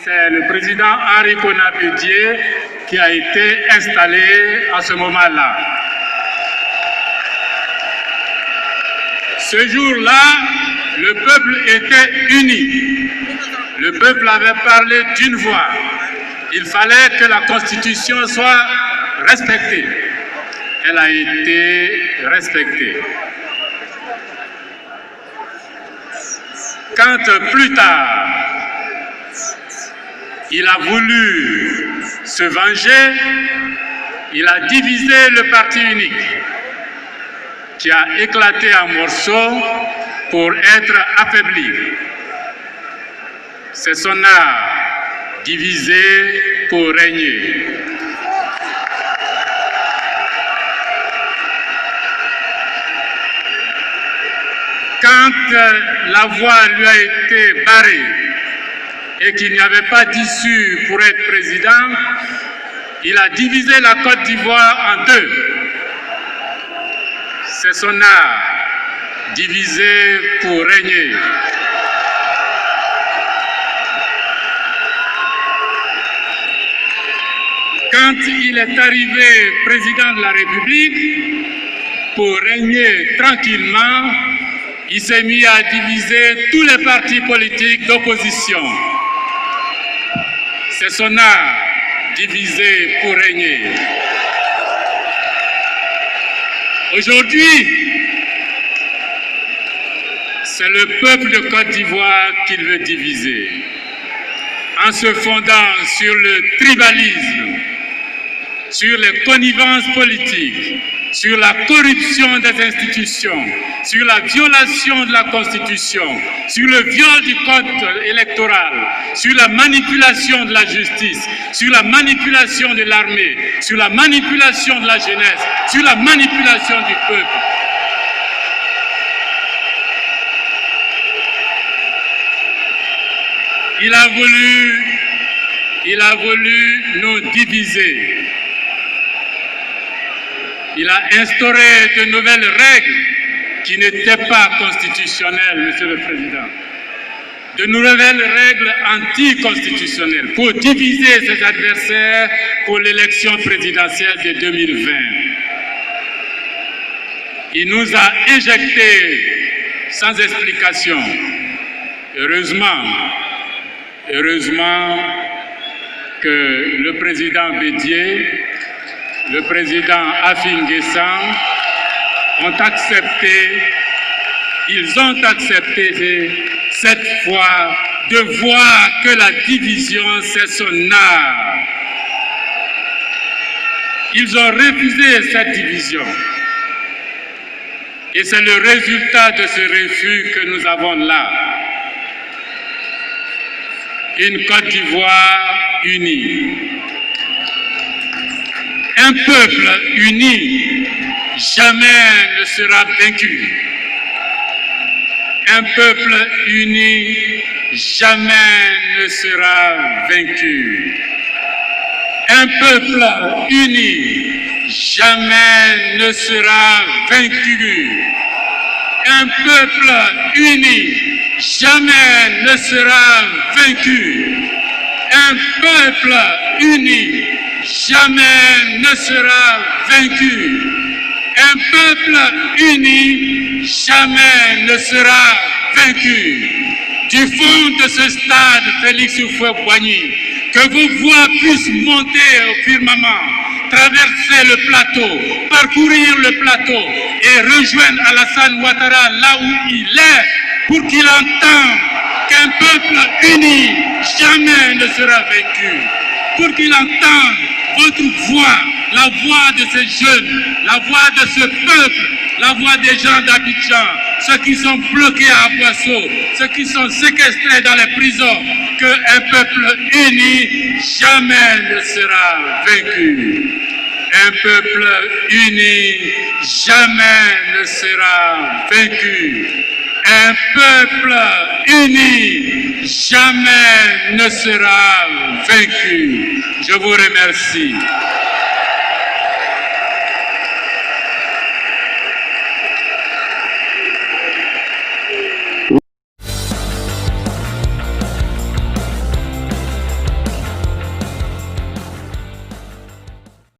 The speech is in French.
C'est le président Henri Konan Bédié qui a été installé à ce moment-là. Ce jour-là, le peuple était uni. Le peuple avait parlé d'une voix. Il fallait que la Constitution soit respectée. Elle a été respectée. Quand plus tard, il a voulu se venger, il a divisé le parti unique, qui a éclaté en morceaux pour être affaibli. C'est son art, diviser pour régner. Quand la voie lui a été barrée et qu'il n'y avait pas d'issue pour être président, il a divisé la Côte d'Ivoire en deux. C'est son art, diviser pour régner. Quand il est arrivé président de la République, pour régner tranquillement, il s'est mis à diviser tous les partis politiques d'opposition. C'est son art, diviser pour régner. Aujourd'hui, c'est le peuple de Côte d'Ivoire qu'il veut diviser, en se fondant sur le tribalisme, sur les connivences politiques, sur la corruption des institutions, sur la violation de la Constitution, sur le viol du code électoral, sur la manipulation de la justice, sur la manipulation de l'armée, sur la manipulation de la jeunesse, sur la manipulation du peuple. Il a voulu nous diviser. Il a instauré de nouvelles règles qui n'étaient pas constitutionnelles, Monsieur le Président. De nouvelles règles anticonstitutionnelles pour diviser ses adversaires pour l'élection présidentielle de 2020. Il nous a injectés sans explication. Heureusement que le président Bédié, le président Afin Guessan ils ont accepté cette fois de voir que la division, c'est son art. Ils ont refusé cette division. Et c'est le résultat de ce refus que nous avons là. Une Côte d'Ivoire unie. Un peuple uni jamais ne sera vaincu. Un peuple uni jamais ne sera vaincu. Un peuple uni jamais ne sera vaincu. Un peuple uni jamais ne sera vaincu. Un peuple uni jamais ne sera vaincu. Un peuple uni jamais ne sera vaincu. Du fond de ce stade, Félix Houphouët-Boigny, que vos voix puissent monter au firmament, traverser le plateau, parcourir le plateau et rejoindre Alassane Ouattara là où il est, pour qu'il entende qu'un peuple uni jamais ne sera vaincu. Pour qu'il entende votre voix, la voix de ces jeunes, la voix de ce peuple, la voix des gens d'Abidjan, ceux qui sont bloqués à Boisseau, ceux qui sont séquestrés dans les prisons, qu'un peuple uni jamais ne sera vaincu. Un peuple uni jamais ne sera vaincu. Un peuple uni jamais ne sera vaincu. Je vous remercie.